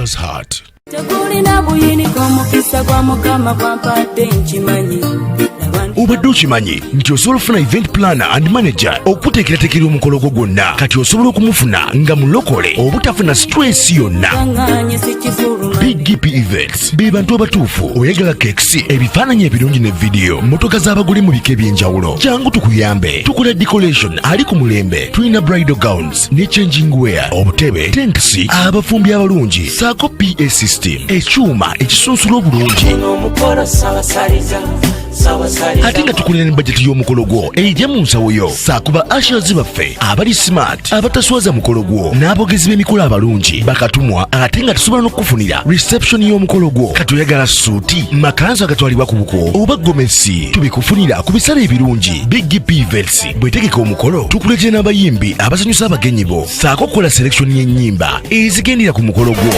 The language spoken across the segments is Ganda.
father's heart. Obadde okimanyi nti osobola okufuna event planner and manager okuteekerateekera omukolo gwo gwonna kati osobola okumufuna nga mulokole obutafuna stress yonna. BGPevents be bantu abatuufu oyagala kekisi ebifaananyi ebirungi ne vidiyo motoka z'abagole mu bika eby'enjawulo jangu tukuyambe tukola decoration ali ku mulembe tulina bridal gowns ne changing wear obutebe tentsi abafumbi abalungi saako PA system ekyuma ekisunsula obulungi ate nga tukulira ne bajeti y'omukolo gwo ejja mu nsawo yo saakuba ashers baffe abali smart abataswaza mukolo gwo n'abogezi b'emikolo abalungi bakatumwa ate nga tusobola n'okukufunira reception y'omukolo gwo katoyagala suuti makanzu agatwalibwa ku buko oba gomesi tubikufunira ku bisale ebirungi. BGPevents bwetegeka omukolo tukuletera n'abayimbi abasanyusa abagenyi bo saako okukola selection y'ennyimba ezigendera ku mukolo gwo.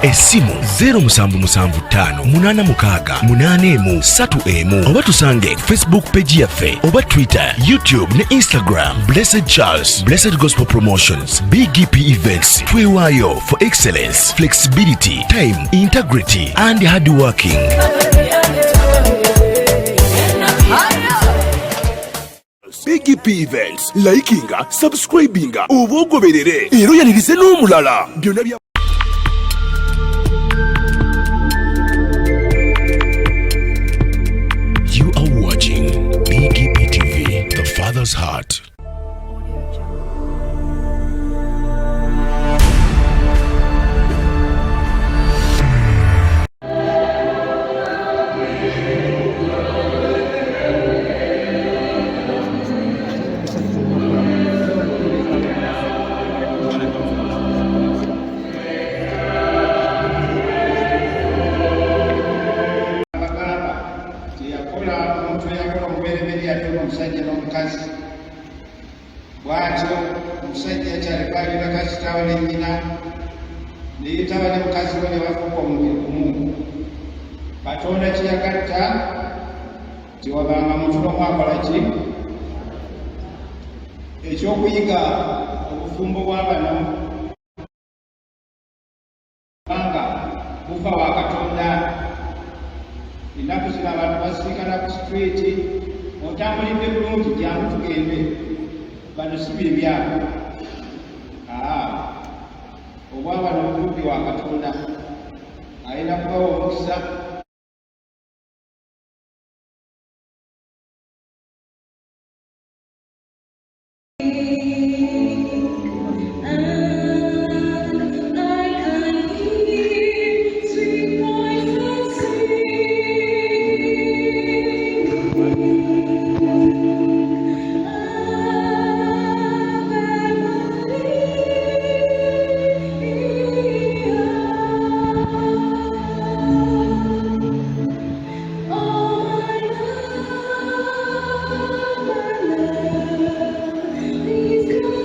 Esimu 07758681 oba tusange Facebook page yaffe oba Twitter, YouTube ne Instagram. Blessed Charles, Blessed Gospel Promotions. BGPevents twewaayo for excellence, flexibility, time, integrity and hard working. BGPevents likinga, subscribinga oba ogoberere era yanirize n'omulala byonna bya You are watching BGPtv, the Father's Heart. Bwatyo omusajja kyalikwalira kasitawo ne nnyina neyitaba ne mukazi we ne bafuuka omubiri gumu. Katonda kyeyagatta tiwabanga muntu n'omu akola ki ekyokuyiga obufumbo bwa bano kubanga buva wa Katonda. Ennaku zino abantu basiikana ku streeti otambulidde bulungi jangu tugende bano si bye byabo. Obwaba n'obulungi wa Katonda alina kubawa omukisa. He's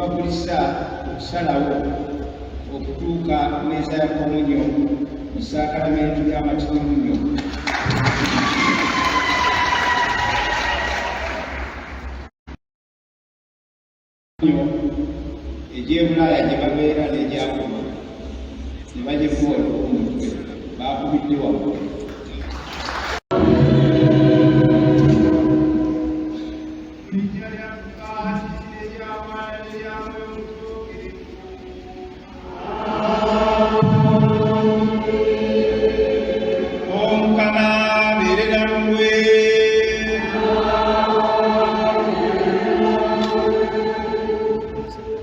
tubagulisa okusalawo okutuuka ku mmeeza ya komunyo mu ssaakalamenti ly'amatimunyo. Egy'ebulaaya gye babeera n'egyakoma ne bagikuwola omutwe baakubidde waggulu.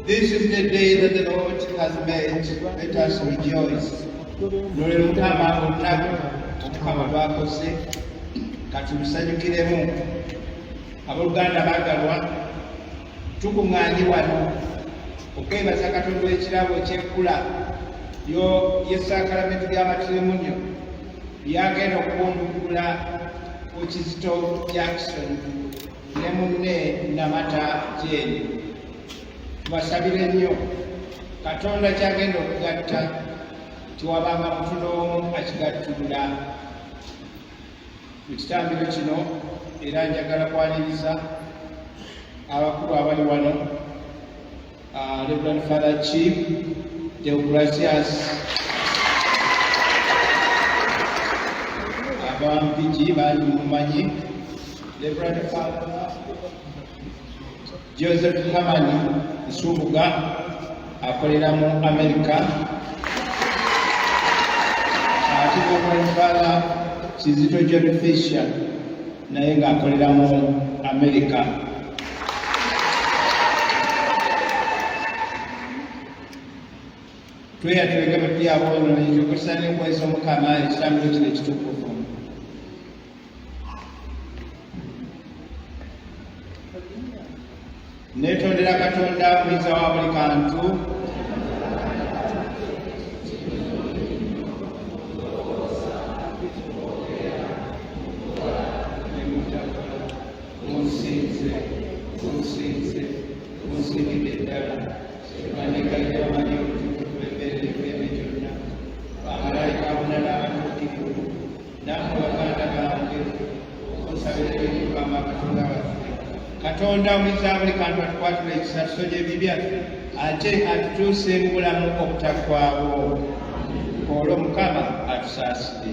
This is the day that the Lord has made. Let us rejoice. Lole Mukama olunaku Omukama lw'akoze katulusanyukiremu. Abooluganda baagalwa, tukuŋŋaanye wano okwebaza Katonda w'ekirabo eky'ekkula y'essaakalamentu ly'amatimunyo lyagenda okuwundugula ku Kizito Jackson ne munne Namata Jane. Tubasabire nnyo Katonda kyagenda okugatta tiwabanga muntu n'omu akigattulula mu kitambiro kino, era njagala kwaniriza abakulu abali wano, Reverend Father Chief Deogratias abampigi bangi mumanyi, Reverend Father Joseph Hamani Isubuga akolera mu America, ate Reverend Father Kizito Fisher naye ng'akolera mu America. Tweyatulenge bwe tuli aboono ekyokozesa n'enkwesa Omukama ekitambiro kino ekitukuvu. Neetondera Katonda muyinza wa buli kantu, munsiimidde ddala ekiwandiika ly'amanyi obutukuvu embererevu byonna, bamalayika bonna n'abatuukirivu, nammwe baganda bange musabire Mukama Katonda waffe. Katonda omuyinza wa buli kantu atukwatula ekisa tusonye ebibi byaffe ate atutuuse mu bulamu obutaggwaawo. Olwo Mukama atusaasire.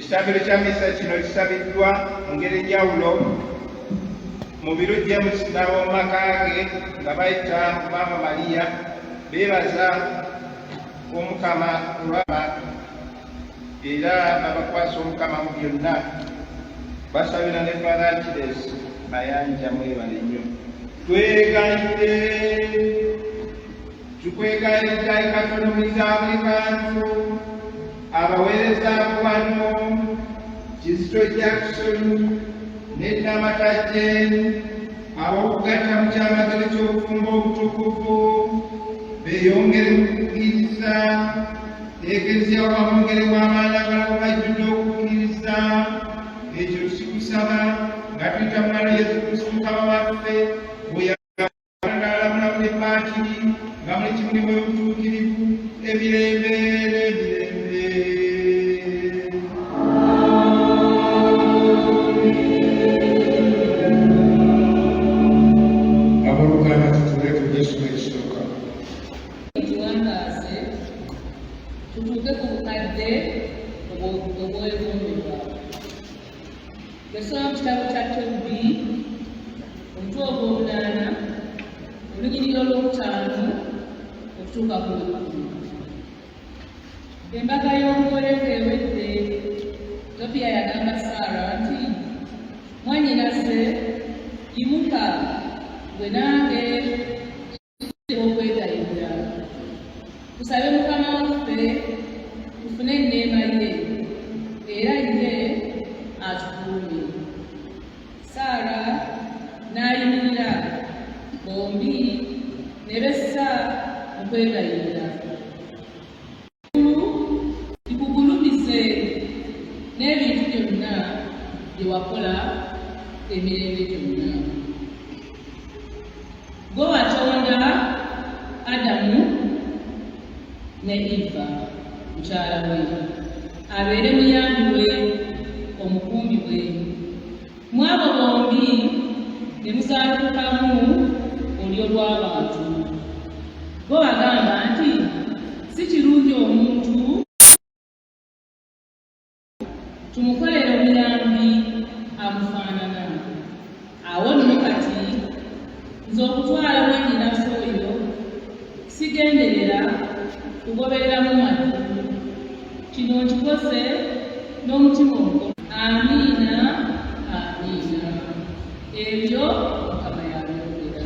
ekitambiro kya misa kino kisabiddwa mu ngeri enjawulo mu biro James n'ab'omumaka ge nga bayita Maama Mariya beebaza Omukama olwaba era babakwasa Omukama mu byonna. Basabira ne Father Antides Mayanja mwebale nnyo. Tukwegayirira Ayi Katonda omuliza buli kantu abaweereza wano Kizito Jackson ne Namatajje ab'okugatta mu kyamagero ky'obufumbo obutukuvu beeyongere okukkiriza Eklezia wabongere w'amaanyi agalabo bajjudde okukkiriza. Ekyo tukikusaba nga tuyita mu Mwana Yesu Kristo Mukama waffe bweyalamula buli paatiri nga muli kimuli bw'obutuukirivu emirembe n'emirembe. Abooluganda tutuule ku Yesu n'ekisooka. Tuwangaase tutuuke ku bukadde obwevumbibwa. Yasoma mu kitabo kya Tobbi omutwe ogw'omunaana olunyiriro olwokutaano okutuuka ku lw'ekkumi. Embaga y'omwolefu ewedde, Tobiya yagamba Saara nti, "Mwannyinaze, yimuka gwe nange okwegayirira. Tusabe Mukama waffe tufune enneema ye, era ye atukuumye." Saara n'ayimirira, bombi ne bessa okwegayirira. Bikugulumize n'ebintu byonna bye wakola emirembe gyonna. Gwe watonda Adamu ne Eva mukyala we abeere muyambi we, omukumbi we. Mu abo bombi ne musaalukamu olyo lw'abantu. Bo bagamba nti si kirungi omuntu tumukolere omuyambi amufaanana. Awo nno kati nze okutwala mwannyinaze oyo sigenderera kugobereramu matu. Kino nkikoze n'omutima omukono. Amiina, amiina. Ebyo Mukama yabyogera.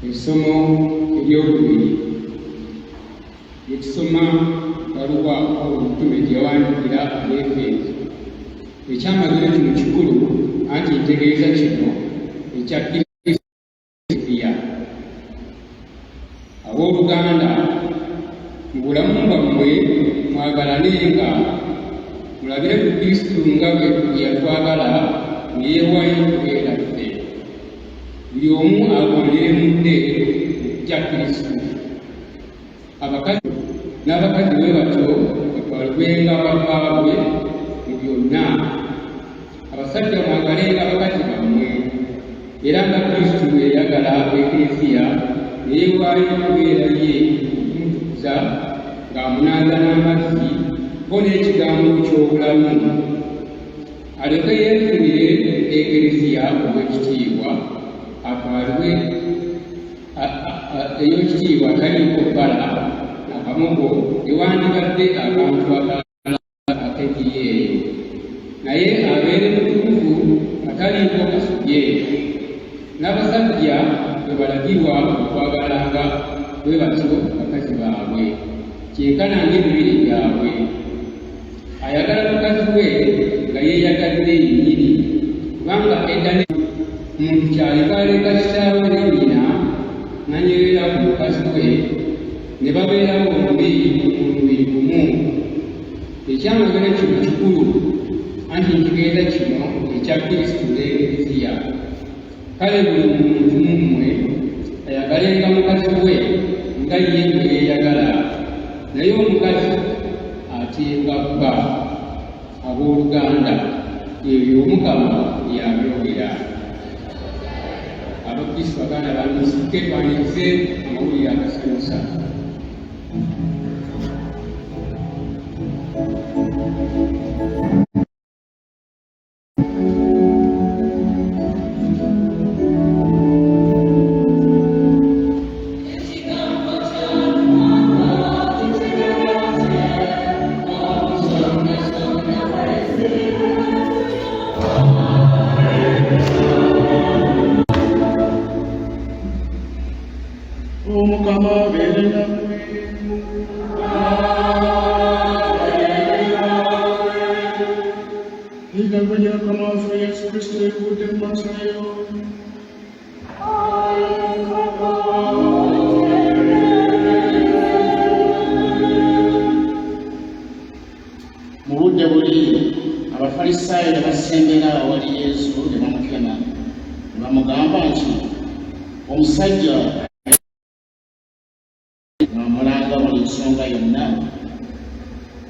Essomo eryokubiri ekisoma baluwa obutume gyewandiikira Abefeso. Ekyamagero kino kikulu anti ntegeeza kino ekya Kristo. Abooluganda, mu bulamu bwammwe mwagalanenga, mulabire ku Kristo nga bwe yatwagala ne yeewaayo okubeera ffe. Buli omu agondere mudde okutya Kristo. Abakazi n'abakazi bwe batyo batwalibwenga babaabwe mu byonna era nga Kristo eyagala Eklesiya neewaayo okubeera ye okumutukuza ng'amunaaza n'amazzi bo n'ekigambo ky'obulamu aleke yeefunire Eklesiya olw'ekitiibwa atwalibwe ey'ekitiibwa taliiko bbala akamogo ewandibadde akantu ak'engeri eyo naye abeere mutukuvu ataliiko kasubye n'abasajja bwe balagirwa okwagalanga bwe batyo bakazi baabwe kyenkana ng'emibiri gyabwe ayagala mukazi we nga yeeyagadde yennyini kubanga edda muntu kyalibaleka kitaawe ne nnyina nanyerera ku mukazi we ne babeerawo omubiri gumu ekyamagana kino kikulu anti nkigenda kino ekya Kristo n'Eklesiya kale buli muntu mummwe ayagalenga mukazi we nga ye bwe yeeyagala naye omukazi atyenga bba abooluganda ebyo Omukama yabyogera. Abakristo baganda bamusike twanize amawulire agasanyusa. Abafalisaayo ne basembera awali Yesu ne bamukema ne bamugamba nti omusajja bamulanga buli nsonga yonna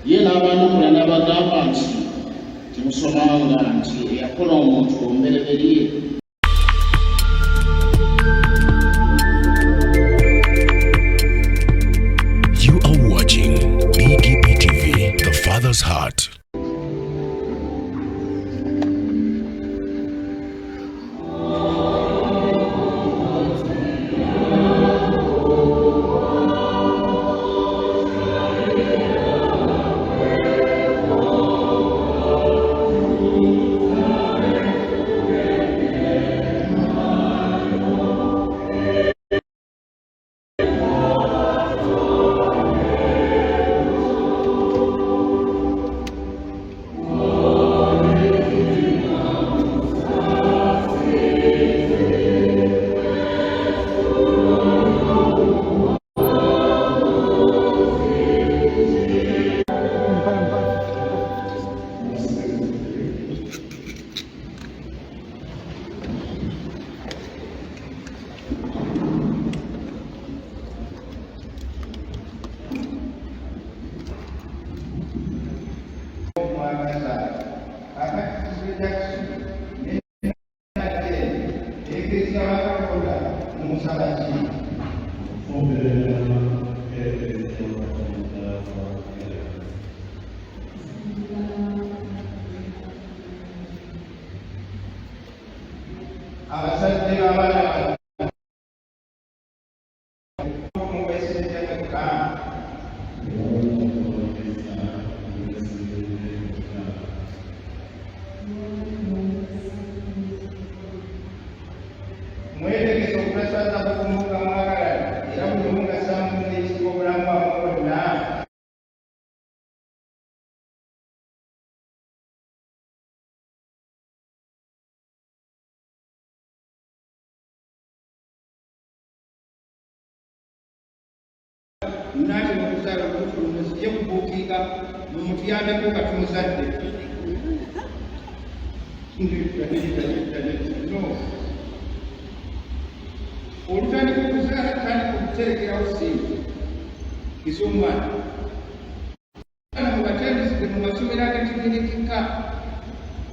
ye n'abanukula n'abagamba nti temusomanga nti eyakola omuntu omubereberye You are watching BGPtv, The Father's Heart. Nate mukuzala omuntu omuzije kubuukiika mumutuyambeko katumuzadde no olutandika okuzaala tandika okuterekerawo singa kisomwana mubatandisike mu masomero agategerekeka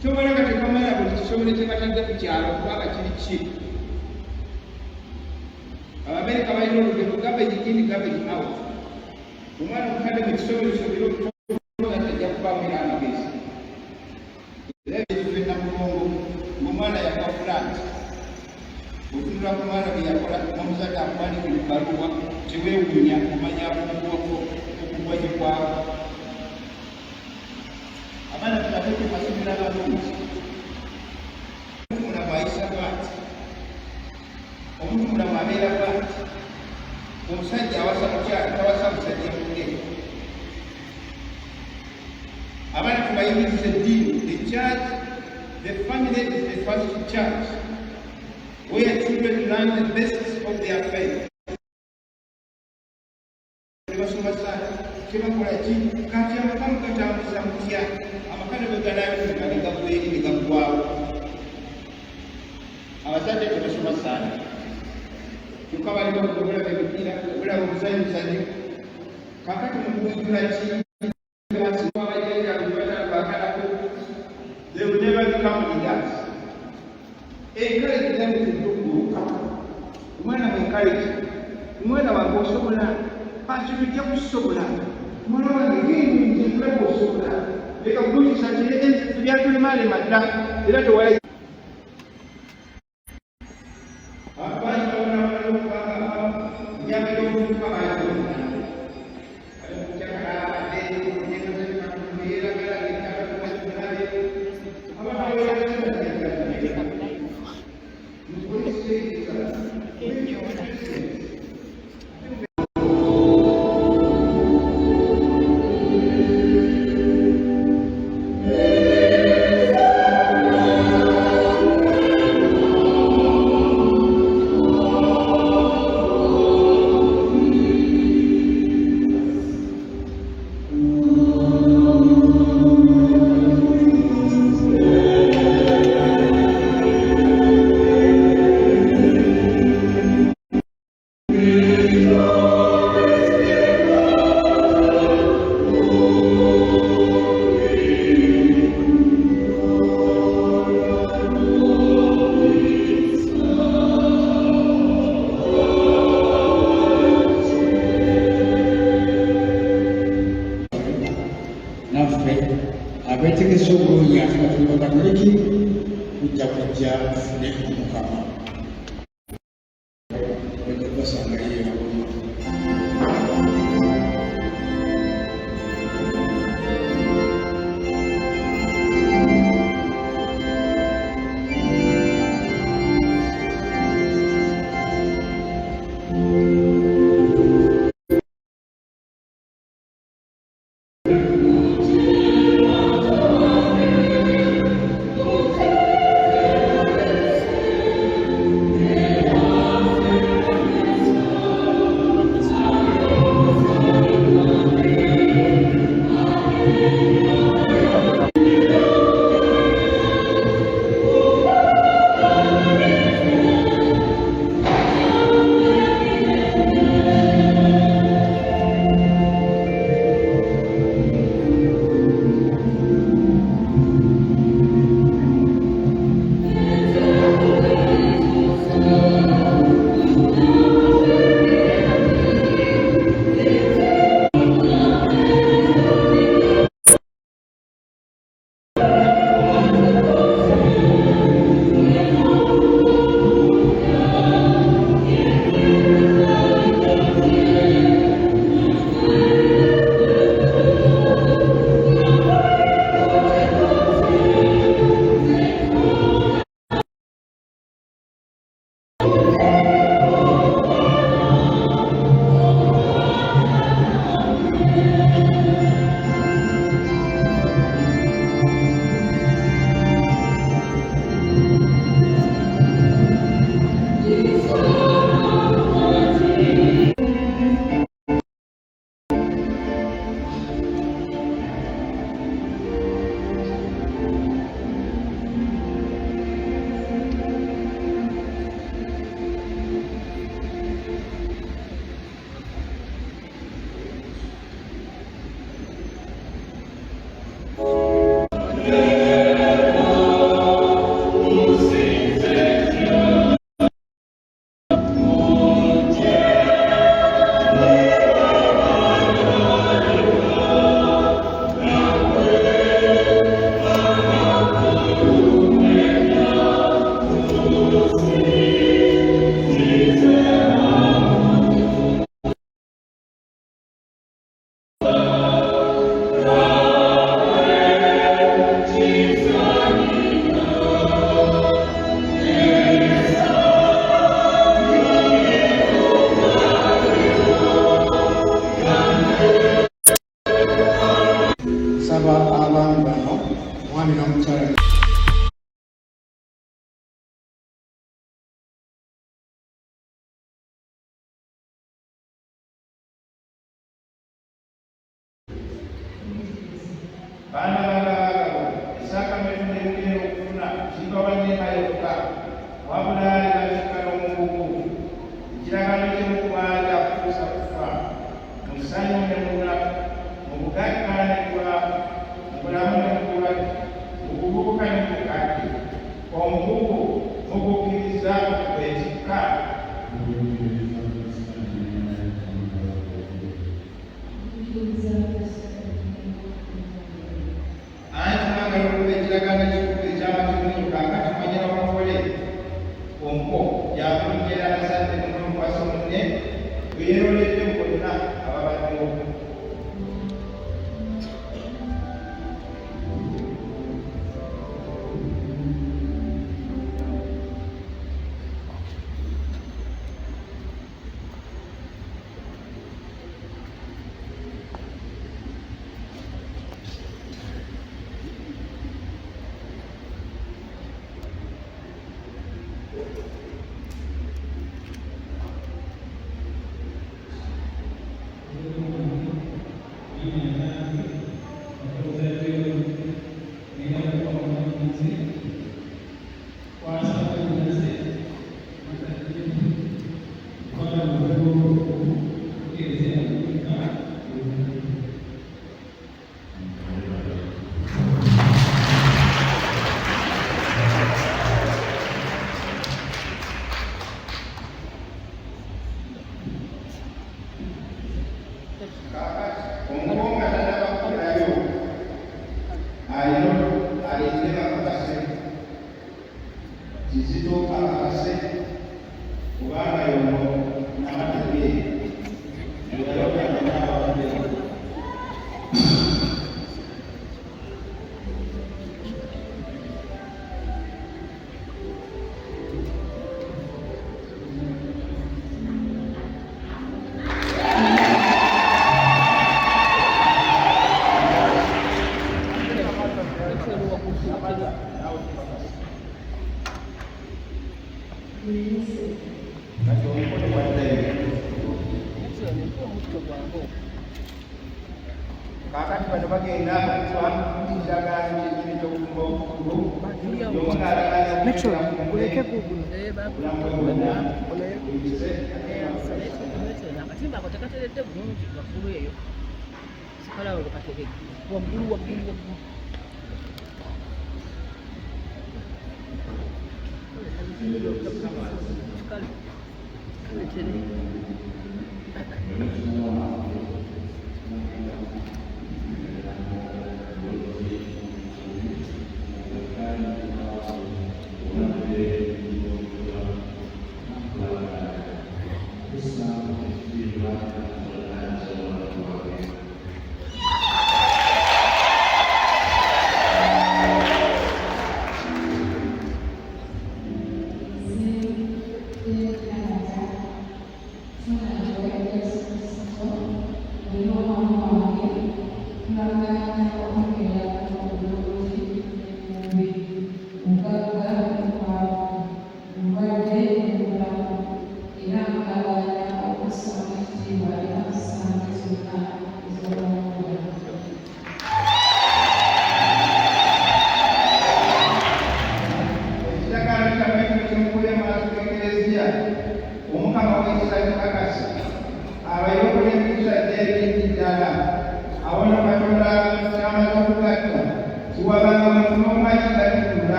tobalanga tekamala buli kisomero kyebatadde ku kyalo kubanga kiri ki America balina olugero garbage in garbage out. Omwana omukadde mu kisobolesobera okutola tajja kubaamu era amagezi. Era ebizibu ennamugongo ng'omwana yakuwa fulaati otunula ku mwana bye yakola n'omuzadde akuwandiikira ebbaluwa teweewuunya omanya afunibwako okugwa gye kwabo. Abaana tulabeeko masomero abalungi. Omuntu mulamu ayisa bw'ati, omuntu mulamu abeera bw'ati. Omusajja awasa mukyala tawasa musajja mugere. Abaana tubayigiriza eddiini. The church, the family is the first church where children learn the basics of their faith. Tebasoma sana tebakola ki kati amakamu gatambuza mutya amakano bwe galaabika ne gagweri ne gaggwawo. Abazadde tebasoma sana kyokka baliwo obulaba emipiira obulaba obuzanyuzanyo kakati mukunjula ki they will never become leaders. Encourage them to do good. Omwana encourage omwana wange osobola kati tujja kusobola mwana wange ngeekulaba osobola leka kudukisa byatulimalema dda era tewala abeetegese obulungi ate nga tuli bakatoliki kujja tufune omukama basanga yeerabona. wabula alibasikala omugugu ekiragano ky'omukubanja kutuusa kufa mu ssanyu ne mu bulamu mu bugagganirwa mu bulamu ne mu bulwadde mu kuvubuka ne mu bukadde omugugu mu kukkiriza kwekikka anti mwagala okuba ekiragano ekikulu eky'amatimunyuka kakati manyira mukole ompo yakulunjera abazadde n'omukwasa munne weyeroledde bonna ababaddewo omuwonga tannabakulayo alindeba kakase Kizito akakase kubanga yono namatege kakati bano bagenda okuwa ekiragaano kyekiri ky'okumba obukulu akatimba ako tekateredde bulungi waggulu eyo sikalawo lekategeke waggulu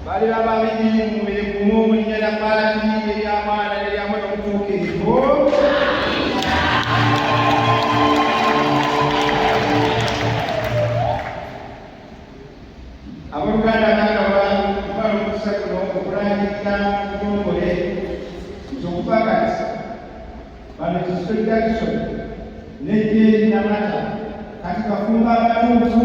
bali bababiri mu mubiri gumu mu linnya lya Paati ery'amaana n'eryamu n'obutuukirivu. Abooluganda nanga bala omukisa guno okulangirira ekitongole ky'okuva kati bano Kizito Jackson n'ejjeeri Namata kati kafumba abatuufu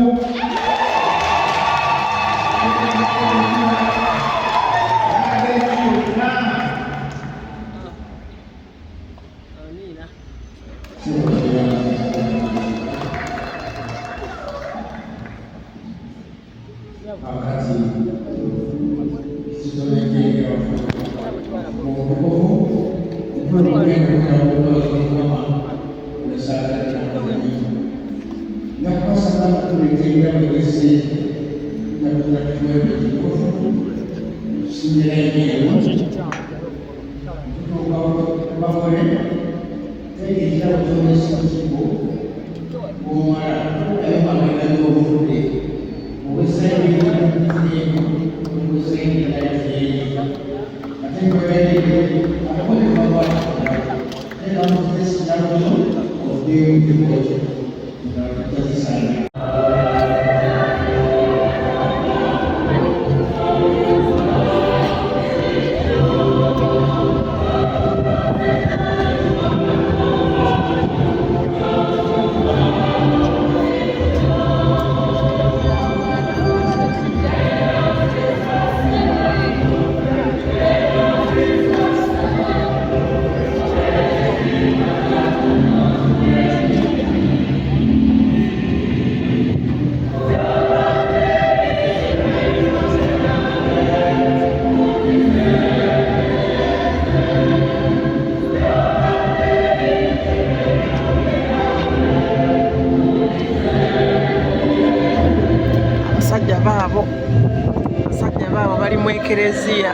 abasajja baabo bali mu ekereziya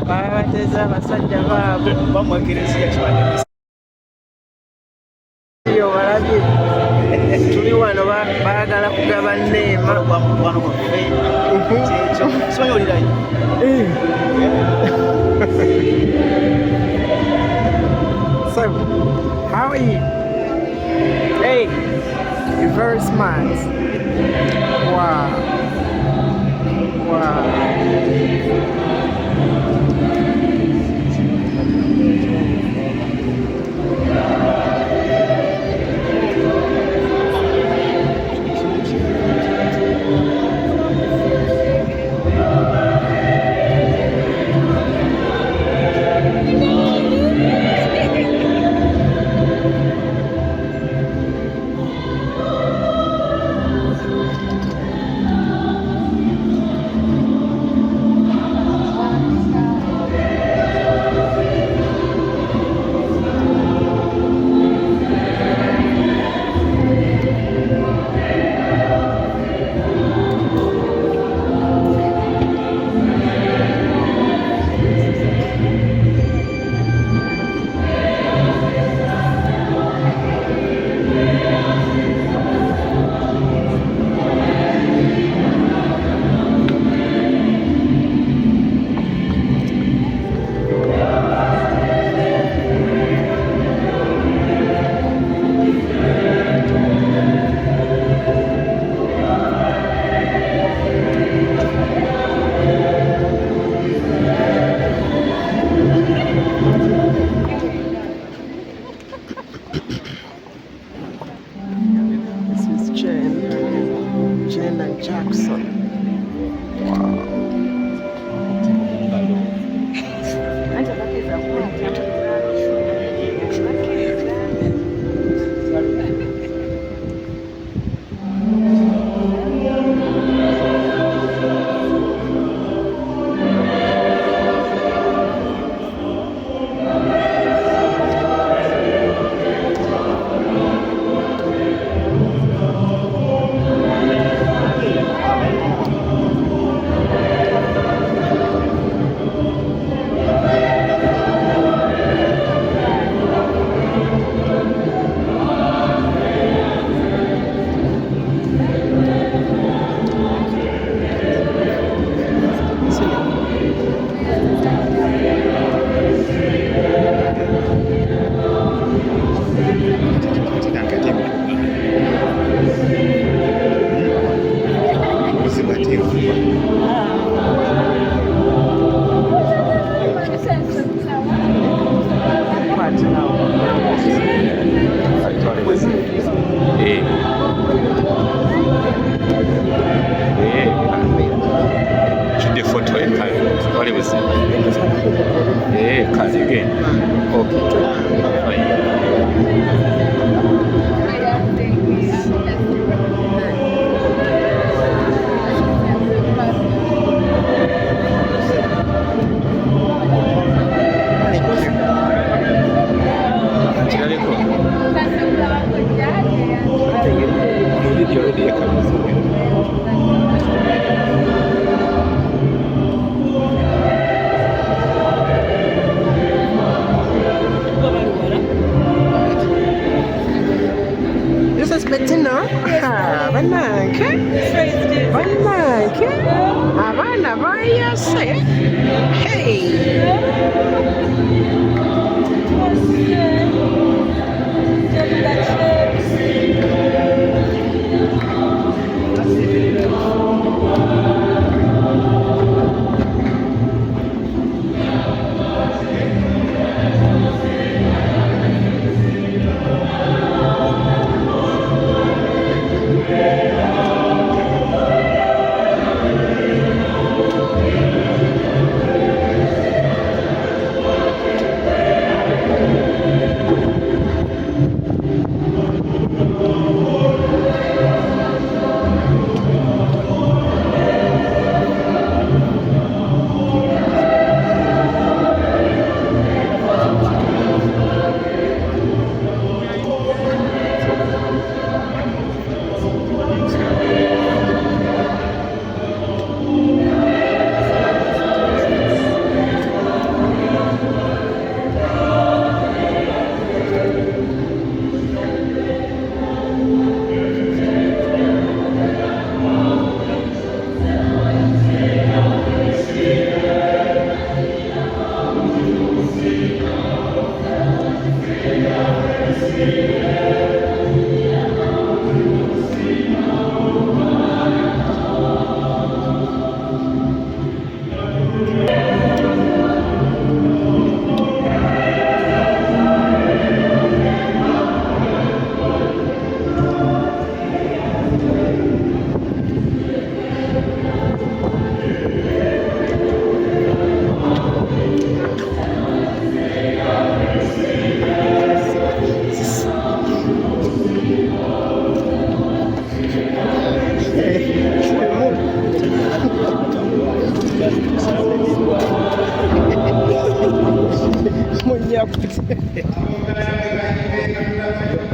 baba bateza abasajja baabo balabye tuli wano baagala kugaba neema So, how are you? Hey, you're very smart. Wow. Wow. Should the photo and what was it? Again. Abana bayase. Hey.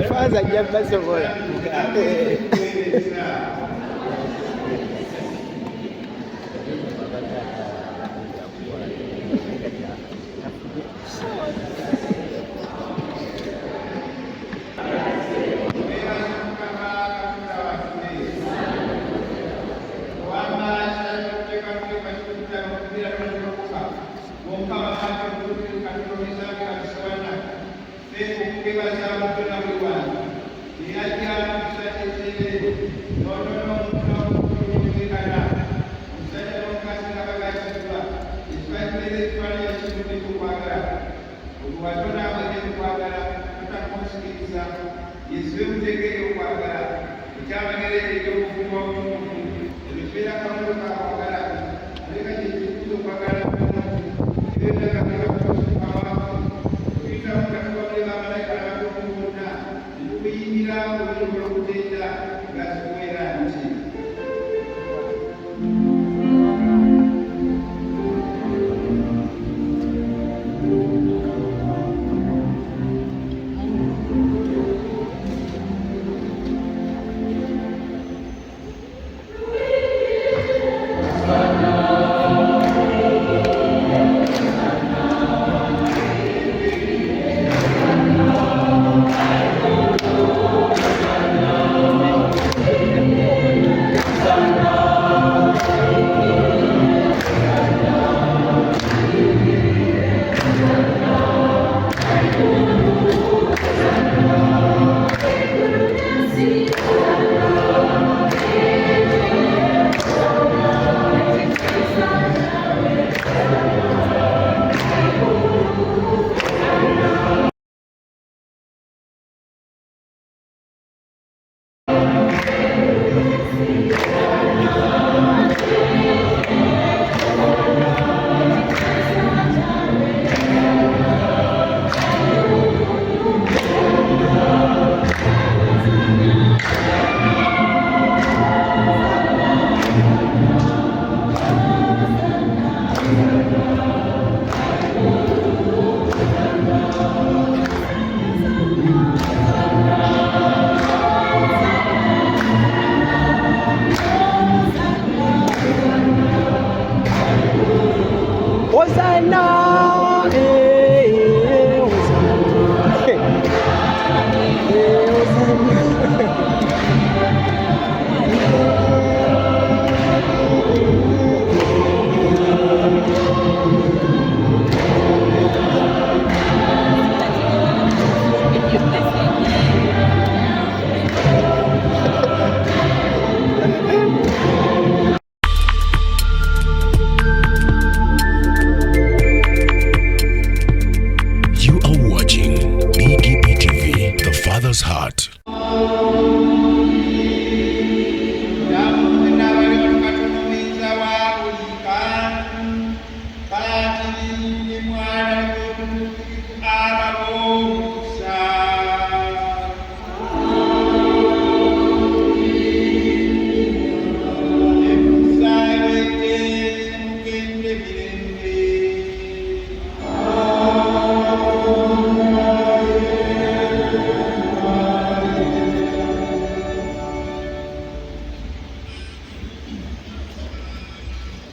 Faza jabba sokola.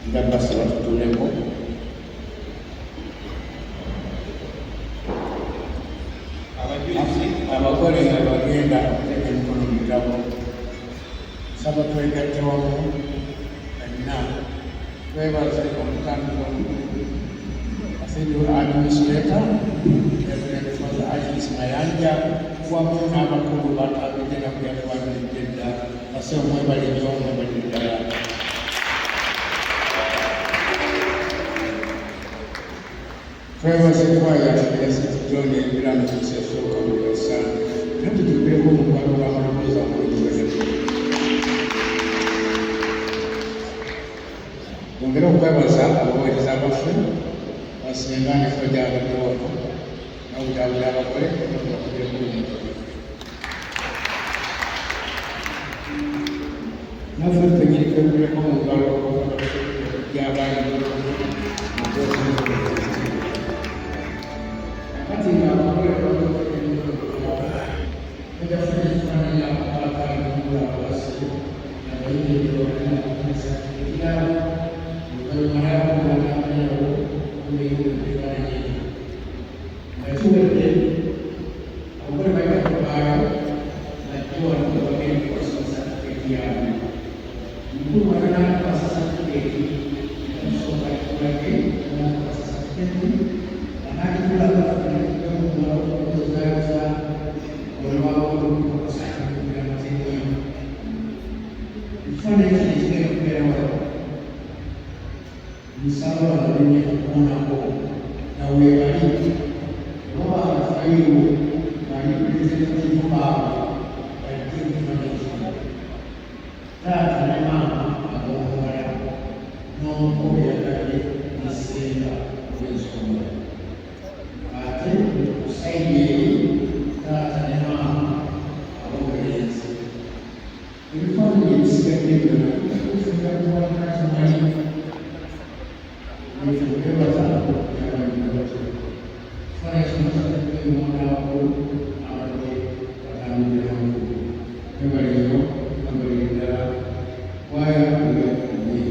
nga basaba tutuleko abagole nga bagenda okuteka emikono mu bitabo saba twegatte wamu kanyina twebaze omutandika Federal Administrator, Reverend Father Agnes Mayanja, wamu n'abakulu batambidde nakuyatwaliridde base omwebale nnyo omwebale ddala. Twebaze kwaya John ebiramu kisesooka mu Yasa naye tutuukeeko omukwano gw'amaloboozi omulungi. Twongere okwebaza abaweereza baffe basinga n'effo gy'abadde wano n'obutabula abakole n'obubakubira bulungi. Naffe twenyirikebuleko mu ngalo gy'abaana kati ng'abakole bajafuna ekifaananyi abaakaalimuula abasi nabayingira okukozesa ekirala oluvannyuma n'abakulanaayo ebifaananyi nga kiwedde abakole bajja kubaayo bajje wano bagenda okukozesa satifikeeti yaabwe. Mukulu wano n'akwasa satifikeeti emusooka kikulage n'akwasa satifikeeti anakikulaga okuzaaliza olwawo okusakira amateeka. Ekifaananyi kino ekigenda okubeera wano nsaba baleme okubonako nawe bali oba abafayiwo bali representative baabwe bajje ekifaananyi kino. Taata ne maama ab'omuwala n'omu oyagale n'asenga olw'ensonga ate kusayidi eri taata ne maama ab'obulenzi. Ebifaananyi ebisigadde byonna tukusinga kuwalika kimanyi netubebaza yabantu bato kifaananyi kino kyatubeemonako abadde batambuliramu ebaliyo abali ddala waya ebyakubye.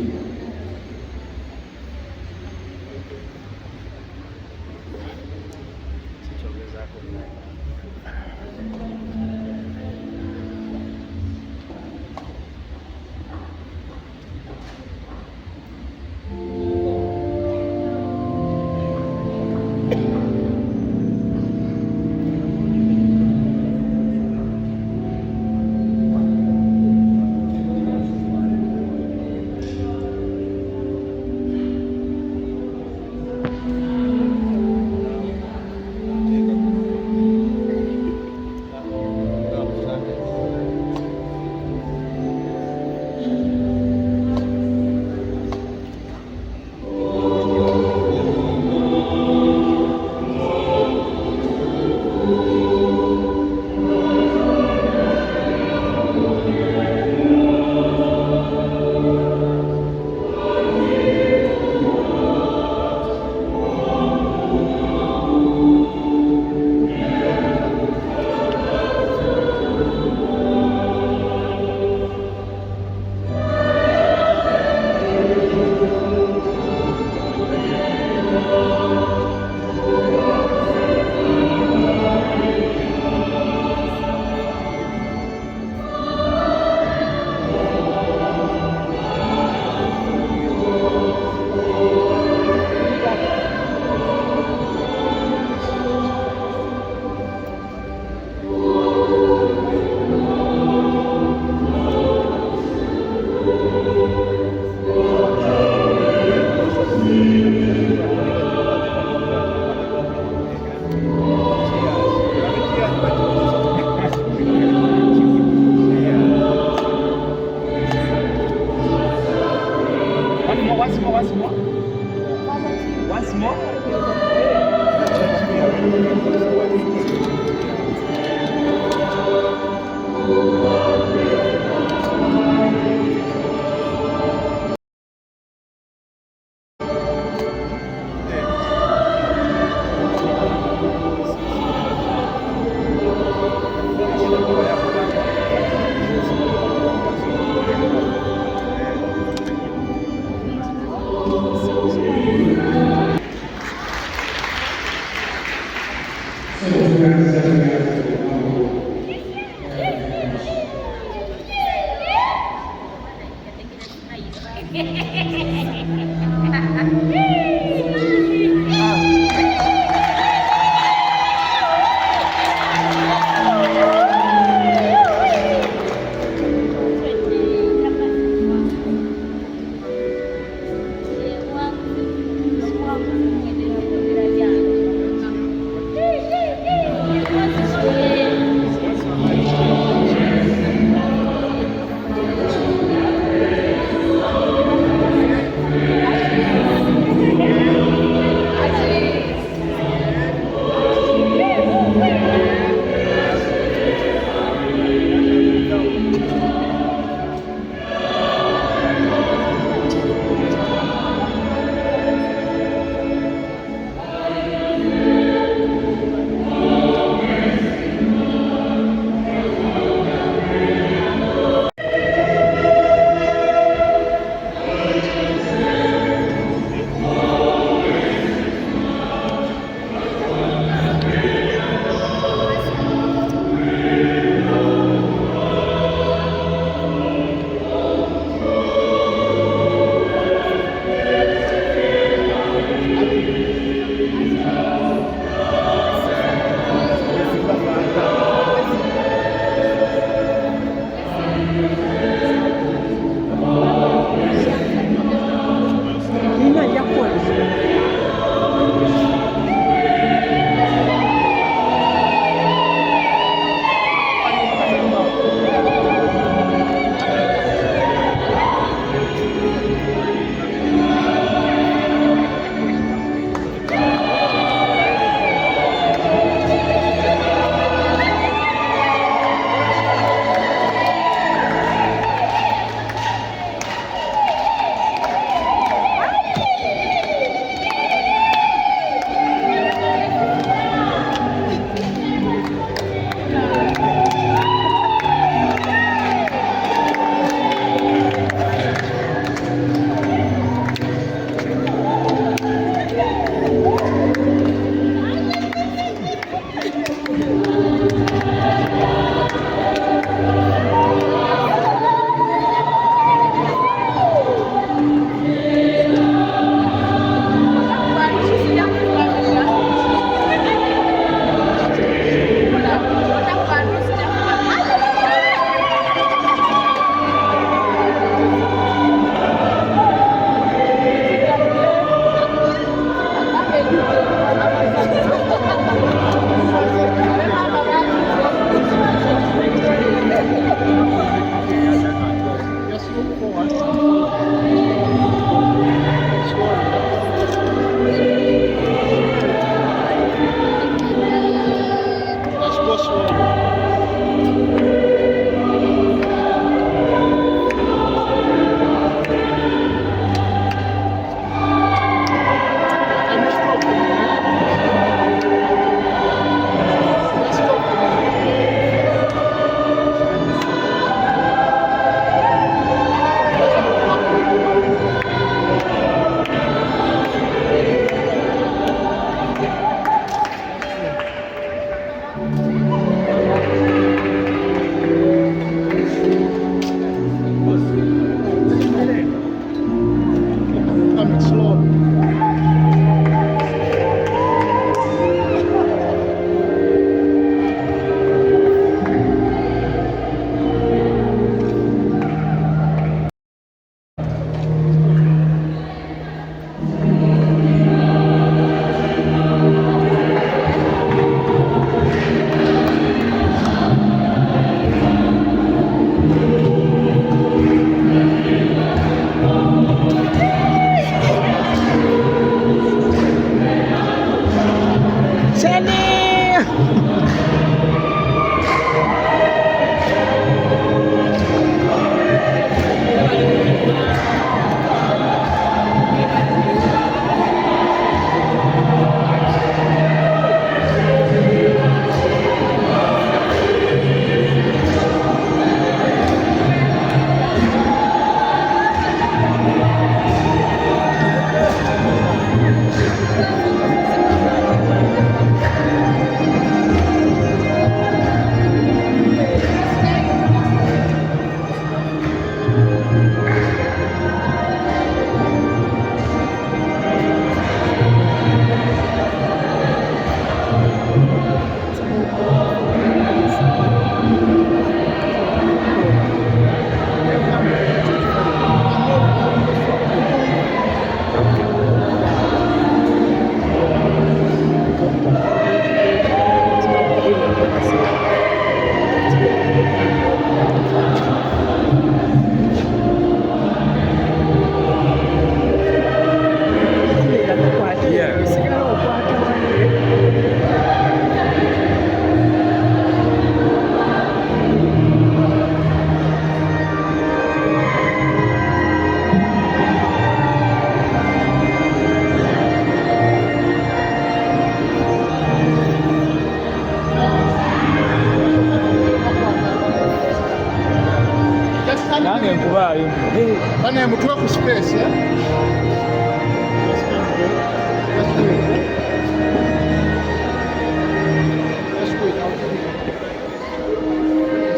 Bana mtuwe ku space ya.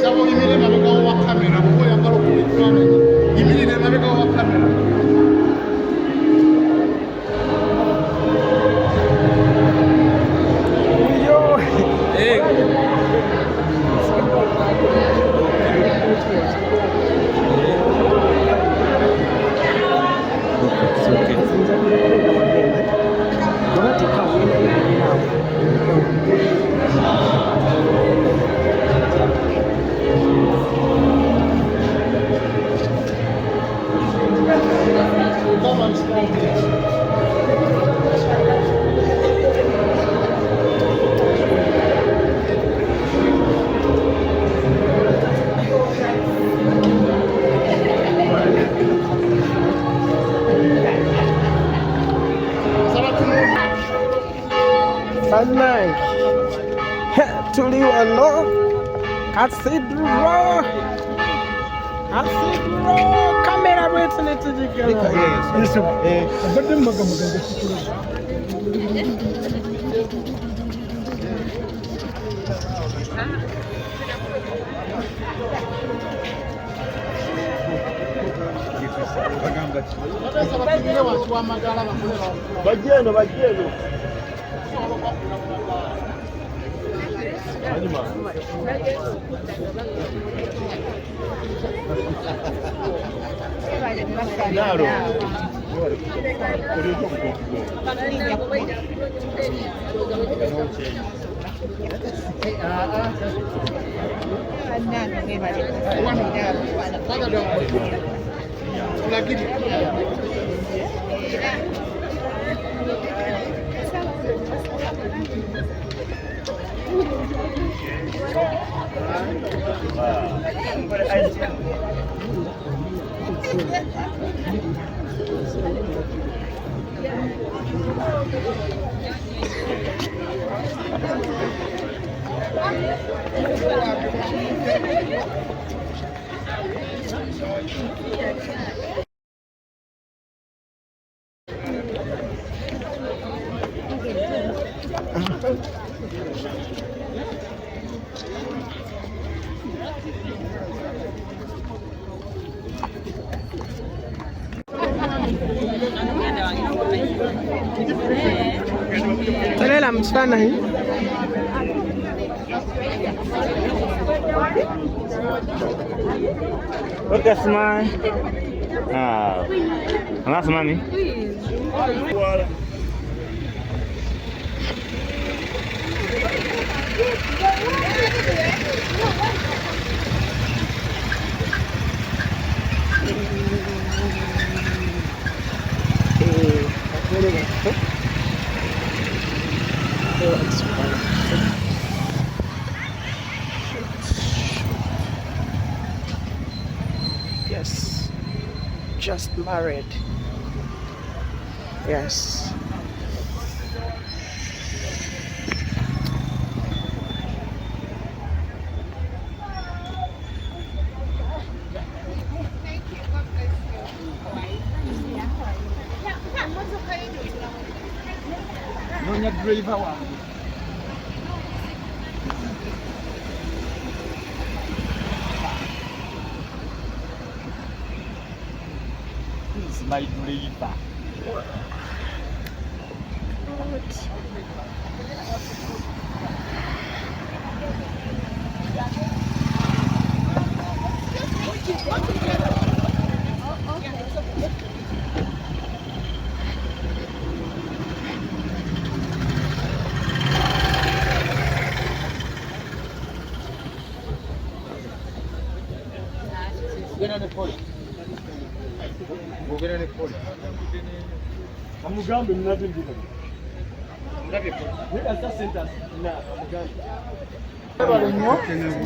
Sabo imile mabega wa kamera kuko yakalo kuitwana. Imile mabega wa kamera. Kamera wetu netujikana. Abadde magambo bajeno. Naro. Talela mchana hii. Look at smile. Ah. That's mommy. Yes, just married. Yes. Nonya driver wangu. He's my driver. Amugambe mnaje ndivyo.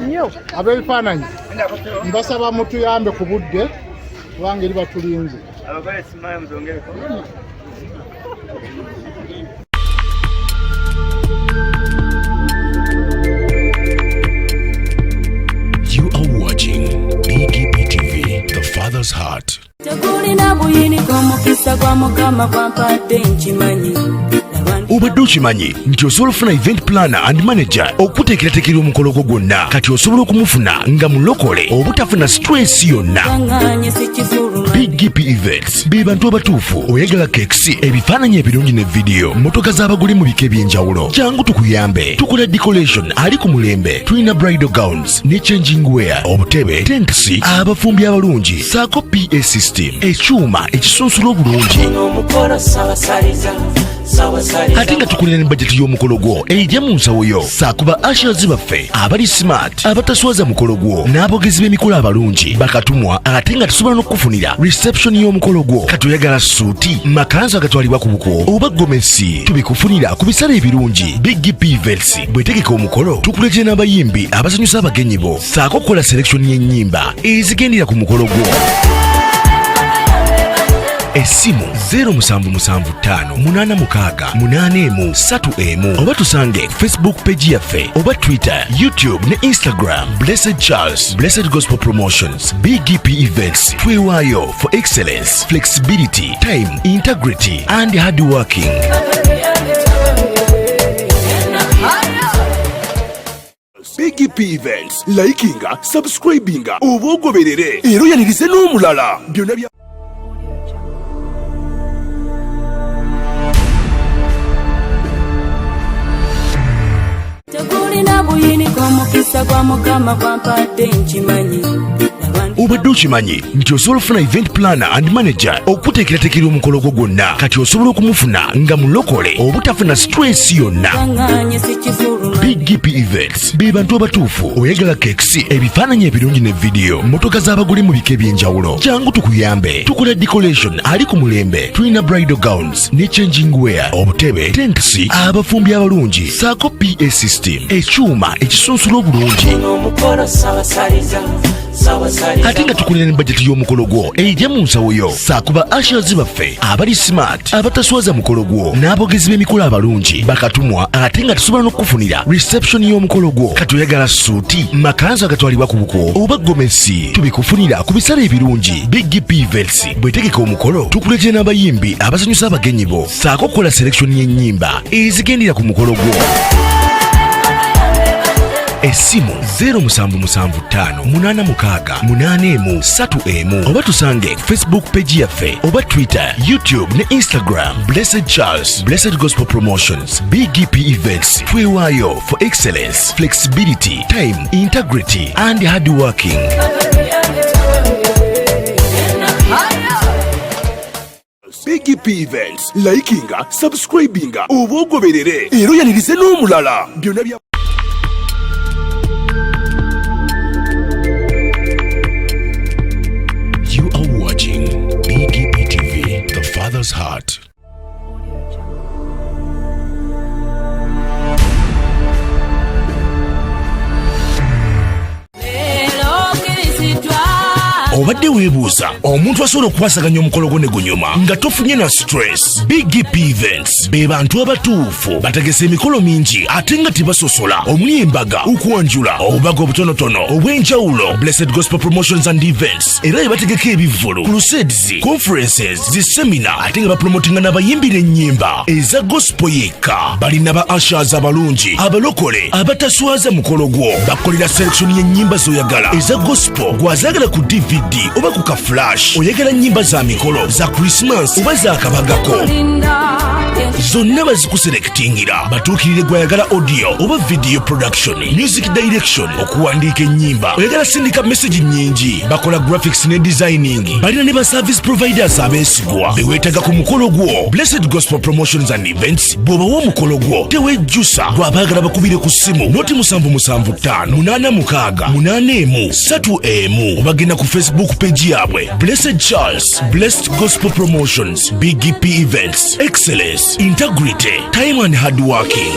Nnyo Abebifaananyi mbasaba mutuyambe ku budde kubanga eri batulinze. abagole simaye muzongereko. You are watching BGPtv, the fathers Father's heart. Obadde okimanyi nti osobola okufuna event planner and manager okuteekerateekera omukolo gwo gwonna kati osobola okumufuna nga mulokole obutafuna stress yonna. BGPevents be bantu abatuufu oyagala kekisi ebifaananyi ebirungi ne vidiyo motoka z'abagole mu bika eby'enjawulo kyangu tukuyambe tukola decoration ali ku mulembe tulina bridal gowns ne changing wear obutebe tentsi abafumbi abalungi saako PA system ekyuma ekisunsula obulungi ate nga tukulira ne bajeti y'omukolo gwo ejja mu nsawo yo saakuba ashers baffe abali smart abataswaza mukolo gwo n'abogezi b'emikolo abalungi bakatumwa ate nga tusobola n'okufunira reception y'omukolo gwo katoyagala suuti makanzu agatwalibwa ku buko oba gomesi tubikufunira ku bisale ebirungi. BGPevents bwetegeka omukolo tukuletera n'abayimbi abasanyusa abagenyi bo saako kukola selection y'ennyimba ezigendera ku mukolo gwo. Essimu 07758683 oba tusange Facebook page yaffe oba Twitter, YouTube ne Instagram. Blessed Charles, Blessed Gospel Promotions, BGPevents. Twewaayo for excellence, flexibility, time, integrity and hard working. BGPevents, likinga, subscribinga, oba ogoberere era oyanirize n'omulala byonna bya obadde okimanyi nti osobola okufuna event planner and manager okuteekerateekera omukolo gwo gwonna kati osobola okumufuna nga mulokole obutafuna stress yonna. BGPevents be bantu abatuufu oyagala kekisi ebifaananyi ebirungi ne vidiyo motoka z'abagole mu bika eby'enjawulo kyangu tukuyambe tukola decoration ali ku mulembe tulina bridal gowns ne changing wear obutebe tentsi abafumbi abalungi saako PA system ekyuma ekisunsula obulungi ate nga tukulira ne bajeti y'omukolo gwo ejja mu nsawo yo saakuba ashers baffe abali smart abataswaza mukolo gwo n'abogezi b'emikolo abalungi bakatumwa ate nga tusobola n'okufunira reception y'omukolo gwo katoyagala suuti makanzu agatwalibwa ku buko oba gomesi tubikufunira ku bisale ebirungi. BGPevents bwetegeka omukolo tukuletera n'abayimbi abasanyusa abagenyi bo saako kukola selection y'ennyimba ezigendera ku mukolo gwo. Essimu 07758683 oba tusange Facebook page yaffe oba Twitter, YouTube ne Instagram. Blessed Charles, Blessed Gospel Promotions, BGPevents. Twewaayo for excellence, flexibility, time, integrity and hard working. BGPevents, likinga, subscribinga, oba ogoberere era oyanirize n'omulala byonna bya BGPtv, the Father's heart. Obadde weebuuza omuntu asobola okukwasaganya omukolo gwo ne gunyuma nga tofunye na stress. BGPevents be bantu abatuufu bategesa emikolo mingi ate nga tebasosola omuli embaga, Kwanjula, obubaga obutonotono obw'enjawulo. Blessed Gospel Promotions and Events era ebategeka ebivvulu, crusades, conferences, zisemina ate nga bapromotinga n'abayimbira ennyimba eza gospel yekka. Balina ba ushers abalungi abalokole abataswaza mukolo gwo bakolera selection y'ennyimba z'oyagala eza gospel gwazagala ku DVD oba ku ka flash. Oyagala nnyimba za mikolo za Christmas oba za kabagako zonna bazikuselektingira batuukirire gwayagala audio oba video production, music direction, okuwandiika ennyimba. Oyagala sindika message nnyingi bakola graphics ne designing. Balina ne ba service providers abeesigwa beweetaga ku mukolo gwo. Blessed Gospel Promotions and Events bw'obawa omukolo gwo tewejjusa gw'abaagala bakubire ku ssimu noti 77588681 obagenda ku Facebook page yabwe Blessed Charles, Blessed Gospel Promotions, BGPevents. Excellence, integrity, time and hard working.